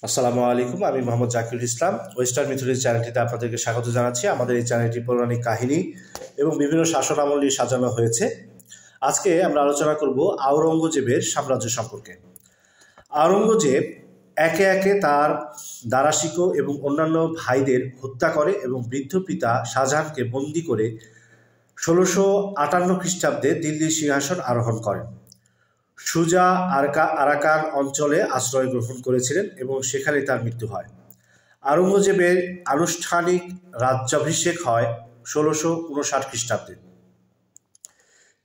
আসসালামু আলাইকুম। আমি মোহাম্মদ জাকিরুল ইসলাম। ওয়েস্টার্ন মিথোলজি চ্যানেলটিতে আপনাদেরকে স্বাগত জানাচ্ছি। আমাদের এই চ্যানেলটি পৌরাণিক কাহিনী এবং বিভিন্ন শাসনামল নিয়ে সাজানো হয়েছে। আজকে আমরা আলোচনা করব আওরঙ্গজেবের সাম্রাজ্য সম্পর্কে। আওরঙ্গজেব একে একে তার দারাশিক এবং অন্যান্য ভাইদের হত্যা করে এবং বৃদ্ধ পিতা শাহজাহানকে বন্দী করে ১৬৫৮ খ্রিস্টাব্দে দিল্লির সিংহাসন আরোহণ করেন। সুজা আরাকান অঞ্চলে আশ্রয় গ্রহণ করেছিলেন এবং সেখানে তার মৃত্যু হয়। আওরঙ্গজেবের আনুষ্ঠানিক রাজ্যাভিষেক হয় ১৬৫৯ খ্রিস্টাব্দে।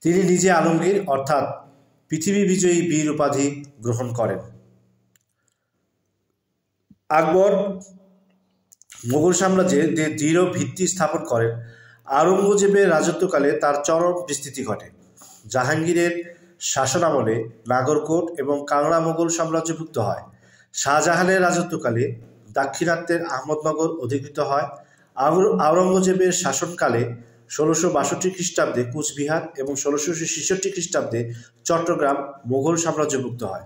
তিনি নিজে আলমগীর অর্থাৎ পৃথিবী বিজয়ী বীর উপাধি গ্রহণ করেন। আকবর মোগল সাম্রাজ্যের যে দৃঢ় ভিত্তি স্থাপন করেন। আওরঙ্গজেবের রাজত্বকালে তার চরম বিস্তৃতি ঘটে। জাহাঙ্গীরের শাসনামলে নাগরকোট এবং কাংড়া মোগল সাম্রাজ্যভুক্ত হয়। শাহজাহানের রাজত্বকালে দাক্ষিণাত্যের আহমদনগর অধিকৃত হয়। আওরঙ্গজেবের শাসনকালে ১৬৬২ খ্রিস্টাব্দে কুচবিহার এবং ১৬৬৬ খ্রিস্টাব্দে চট্টগ্রাম মোগল সাম্রাজ্যভুক্ত হয়।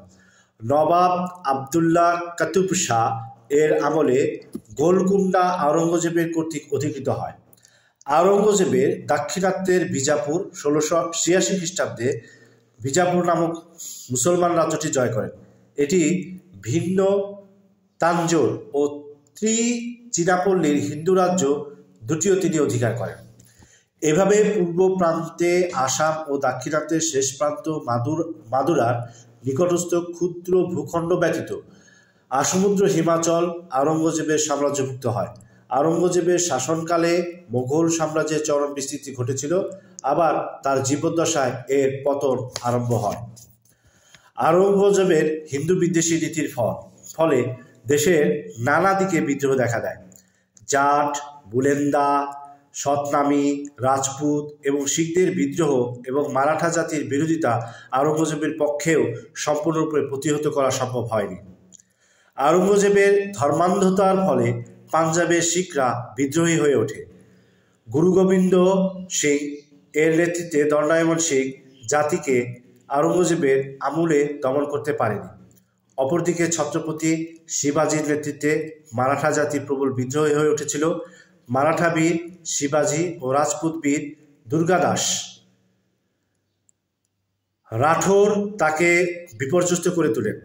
নবাব আবদুল্লাহ কুতুব শাহ এর আমলে গোলকুন্ডা আওরঙ্গজেবের কর্তৃক অধিকৃত হয়। আওরঙ্গজেবের দাক্ষিণাত্যের বিজাপুর ১৬৮৬ খ্রিস্টাব্দে বিজাপুর নামক মুসলমান রাজ্যটি জয় করেন। এটি ভিন্ন তাঞ্জোর ও ত্রিচিনাপল্লীর হিন্দু রাজ্য দুটিও তিনি অধিকার করেন। এভাবে পূর্ব প্রান্তে আসাম ও দাক্ষিণাত্যের শেষ প্রান্ত মাদুরার নিকটস্থ ক্ষুদ্র ভূখণ্ড ব্যতীত আসমুদ্র হিমাচল আওরঙ্গজেবের সাম্রাজ্যভুক্ত হয়। আওরঙ্গজেবের শাসনকালে মোগল সাম্রাজ্যের চরম বিস্তৃতি ঘটেছিল, আবার তার জীবদ্দশায় এর পতন আরম্ভ হয়। আওরঙ্গজেবের হিন্দু বিদ্বেষী নীতির ফলে দেশের নানা দিকে বিদ্রোহ দেখা দেয়। জাট, বুলেন্দা, সতনামী, রাজপুত এবং শিখদের বিদ্রোহ এবং মারাঠা জাতির বিরোধিতা আওরঙ্গজেবের পক্ষেও সম্পূর্ণরূপে প্রতিহত করা সম্ভব হয়নি। আওরঙ্গজেবের ধর্মান্ধতার ফলে পাঞ্জাবের শিখরা বিদ্রোহী হয়ে ওঠে। গুরু গোবিন্দ সিং এর নেতৃত্বে দণ্ডায়মান শিখ জাতিকে আওরঙ্গজেবের আমলে দমন করতে পারেনি। অপরদিকে ছত্রপতি শিবাজির নেতৃত্বে মারাঠা জাতি প্রবল বিদ্রোহী হয়ে উঠেছিল। মারাঠা বীর শিবাজি ও রাজপুত বীর দুর্গাদাস রাঠোর তাকে বিপর্যস্ত করে তোলেন।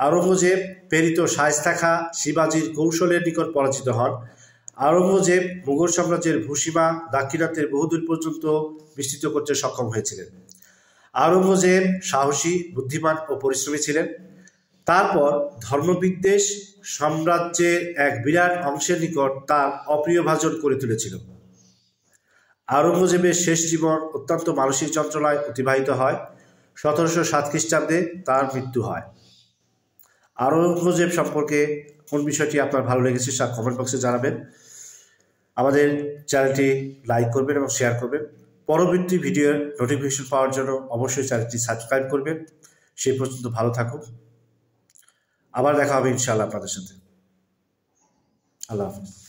আওরঙ্গজেব প্রেরিত শায়েস্তা খাঁ শিবাজির কৌশলের নিকট পরাজিত হন। আওরঙ্গজেব মুঘল সাম্রাজ্যের ভূসীমা দাক্ষিণাত্যের বহুদূর পর্যন্ত বিস্তৃত করতে সক্ষম হয়েছিলেন। আওরঙ্গজেব সাহসী, বুদ্ধিমান ও পরিশ্রমী ছিলেন। তারপর ধর্মবিদ্বেষ সাম্রাজ্যের এক বিরাট অংশের নিকট তার অপ্রিয়ভাজন করে তুলেছিল। আওরঙ্গজেবের শেষ জীবন অত্যন্ত মানসিক যন্ত্রণায় অতিবাহিত হয়। ১৭০৭ খ্রিস্টাব্দে তার মৃত্যু হয়। আওরঙ্গজেব সম্পর্কে কোন বিষয়টি আপনার ভালো লেগেছে তা কমেন্ট বক্সে জানাবেন। আমাদের চ্যানেলটি লাইক করবেন এবং শেয়ার করবেন। পরবর্তী ভিডিওর নোটিফিকেশন পাওয়ার জন্য অবশ্যই চ্যানেলটি সাবস্ক্রাইব করবেন। সেই পর্যন্ত ভালো থাকুন। আবার দেখা হবে ইনশাআল্লাহ আপনাদের সাথে। আল্লাহ হাফিজ।